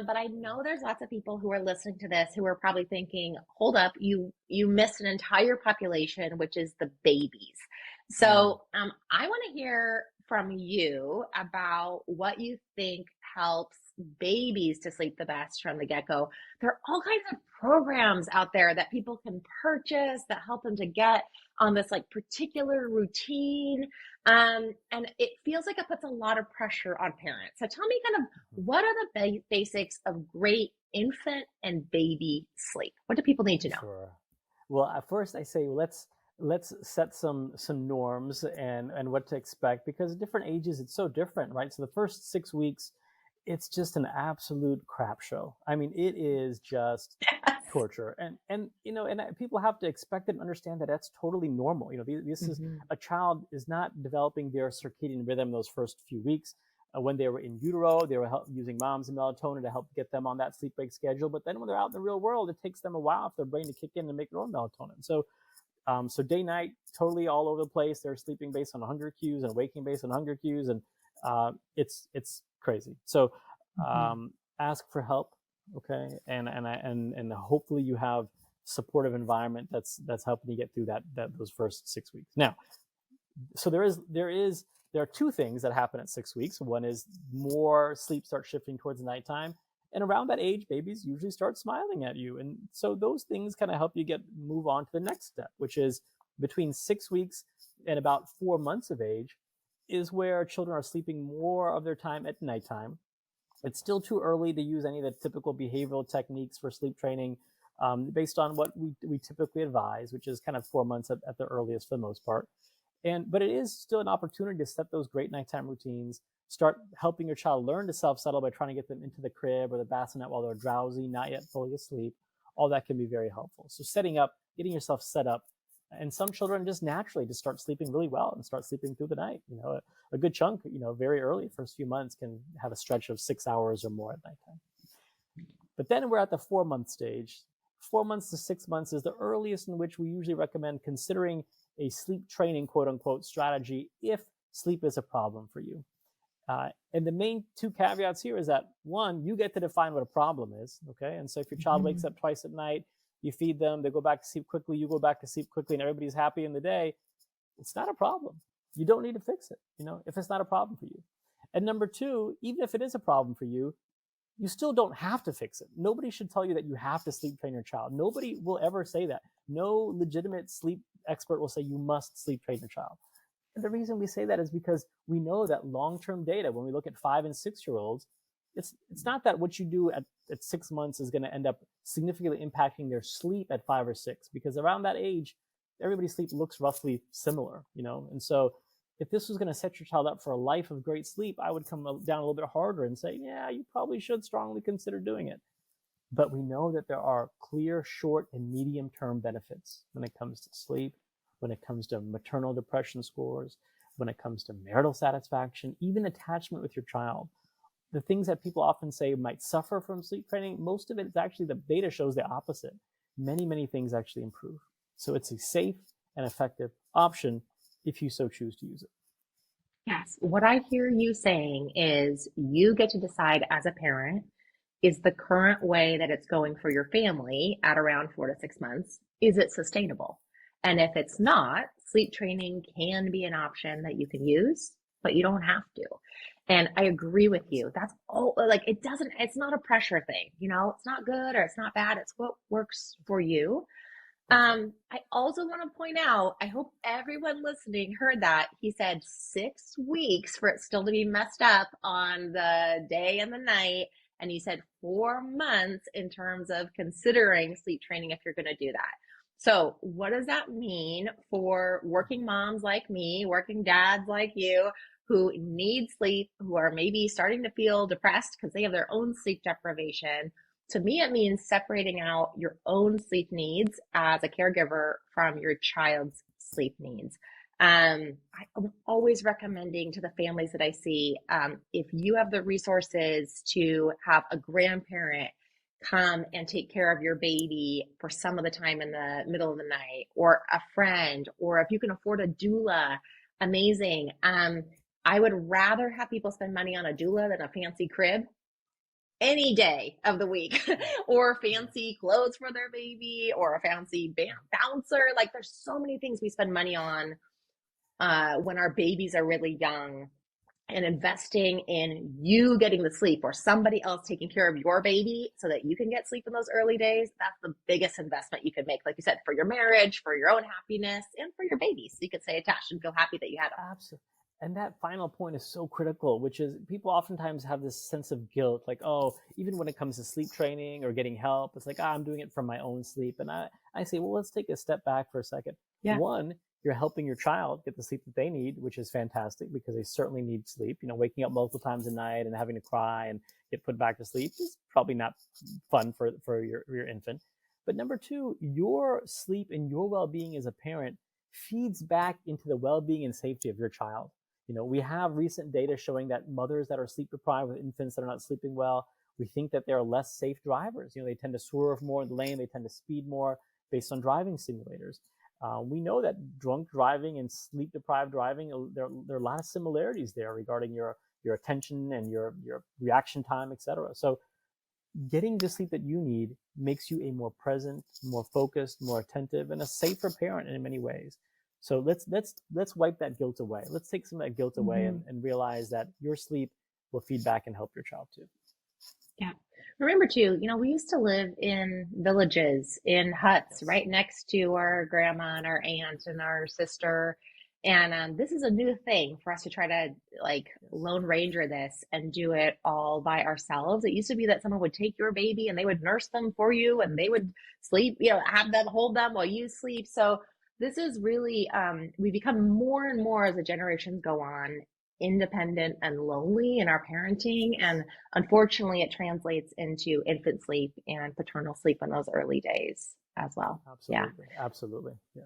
But I know there's lots of people who are listening to this who are probably thinking, hold up, you missed an entire population, which is the babies. Mm, So I want to hear from you about what you think helps babies to sleep the best from the get-go. There are all kinds of programs out there that people can purchase that help them to get on this like particular routine. And it feels like it puts a lot of pressure on parents. So tell me kind of what are the basics of great infant and baby sleep? What do people need to know? sure. Well, at first I say let's set some norms and what to expect because at different ages it's so different, right? So the first 6 weeks, it's just an absolute crap show. I mean, it is just Yes. torture, and people have to expect it and understand that that's totally normal. This is Mm-hmm. a child is not developing their circadian rhythm those first few weeks. When they were in utero, they were using mom's and melatonin to help get them on that sleep wake schedule. But then when they're out in the real world, it takes them a while for their brain to kick in and make their own melatonin. So day night, totally all over the place. They're sleeping based on hunger cues and waking based on hunger cues, and it's crazy. So Mm-hmm. ask for help, okay, and hopefully you have supportive environment that's helping you get through that those first 6 weeks. Now, so there are two things that happen at 6 weeks. One is more sleep starts shifting towards nighttime, and around that age, babies usually start smiling at you, and so those things kind of help you get move on to the next step, which is between 6 weeks and about 4 months of age, is where children are sleeping more of their time at nighttime. It's still too early to use any of the typical behavioral techniques for sleep training based on what we typically advise, which is kind of 4 months at the earliest for the most part. But it is still an opportunity to set those great nighttime routines. Start helping your child learn to self-settle by trying to get them into the crib or the bassinet while they're drowsy, not yet fully asleep. All that can be very helpful. So getting yourself set up, and some children just naturally just start sleeping really well and start sleeping through the night. A good chunk, very early, first few months can have a stretch of 6 hours or more at nighttime. But then we're at the 4 month stage. 4 months to 6 months is the earliest in which we usually recommend considering a sleep training, quote unquote, strategy if sleep is a problem for you. And the main two caveats here is that one, you get to define what a problem is. Okay. And so if your child wakes Mm-hmm. up twice at night, you feed them, they go back to sleep quickly, you go back to sleep quickly, and everybody's happy in the day, it's not a problem. You don't need to fix it, if it's not a problem for you. And number two, even if it is a problem for you, you still don't have to fix it. Nobody should tell you that you have to sleep train your child. Nobody will ever say that. No legitimate sleep expert will say you must sleep train your child. And the reason we say that is because we know that long-term data, when we look at 5 and 6 year olds, it's not that what you do at 6 months is going to end up significantly impacting their sleep at 5 or 6, because around that age, everybody's sleep looks roughly similar. And so if this was going to set your child up for a life of great sleep, I would come down a little bit harder and say, yeah, you probably should strongly consider doing it. But we know that there are clear short and medium term benefits when it comes to sleep, when it comes to maternal depression scores, when it comes to marital satisfaction, even attachment with your child. The things that people often say might suffer from sleep training, most of it is actually the data shows the opposite. Many, many things actually improve. So it's a safe and effective option if you so choose to use it. Yes. What I hear you saying is you get to decide as a parent, is the current way that it's going for your family at around 4 to 6 months, is it sustainable? And if it's not, sleep training can be an option that you can use, but you don't have to. And I agree with you. That's all, like, it's not a pressure thing, it's not good or it's not bad. It's what works for you. That's right. I also want to point out, I hope everyone listening heard that. He said 6 weeks for it still to be messed up on the day and the night. And he said 4 months in terms of considering sleep training if you're going to do that. So, what does that mean for working moms like me, working dads like you, who need sleep, who are maybe starting to feel depressed because they have their own sleep deprivation? To me, it means separating out your own sleep needs as a caregiver from your child's sleep needs. I'm always recommending to the families that I see, if you have the resources to have a grandparent come and take care of your baby for some of the time in the middle of the night, or a friend, or if you can afford a doula, amazing. I would rather have people spend money on a doula than a fancy crib. any day of the week Yeah. or Yeah. fancy clothes for their baby or a fancy bouncer. Like there's so many things we spend money on when our babies are really young, and investing in you getting the sleep or somebody else taking care of your baby so that you can get sleep in those early days. That's the biggest investment you could make, like you said, for your marriage, for your own happiness, and for your baby, so you could stay attached and feel happy that you had them. Absolutely. And that final point is so critical, which is people oftentimes have this sense of guilt, like, oh, even when it comes to sleep training or getting help, it's like, I'm doing it for my own sleep. And I say, well, let's take a step back for a second. Yeah. One, you're helping your child get the sleep that they need, which is fantastic because they certainly need sleep. Waking up multiple times a night and having to cry and get put back to sleep is probably not fun for your infant. But number two, your sleep and your well-being as a parent feeds back into the well-being and safety of your child. We have recent data showing that mothers that are sleep deprived with infants that are not sleeping well, we think that they're less safe drivers. They tend to swerve more in the lane, they tend to speed more based on driving simulators. We know that drunk driving and sleep deprived driving, there are a lot of similarities there regarding your attention and your reaction time, etc. So getting the sleep that you need makes you a more present, more focused, more attentive, and a safer parent in many ways. So let's wipe that guilt away. Let's take some of that guilt away Mm-hmm. and realize that your sleep will feed back and help your child too. Yeah. Remember too, we used to live in villages, in huts Yes. right next to our grandma and our aunt and our sister. And this is a new thing for us to try to like Yes. Lone Ranger this and do it all by ourselves. It used to be that someone would take your baby and they would nurse them for you and they would sleep, have them hold them while you sleep. So this is really, we become more and more as the generations go on, independent and lonely in our parenting. And unfortunately, it translates into infant sleep and paternal sleep in those early days as well. Yeah. Absolutely. Absolutely. Yeah.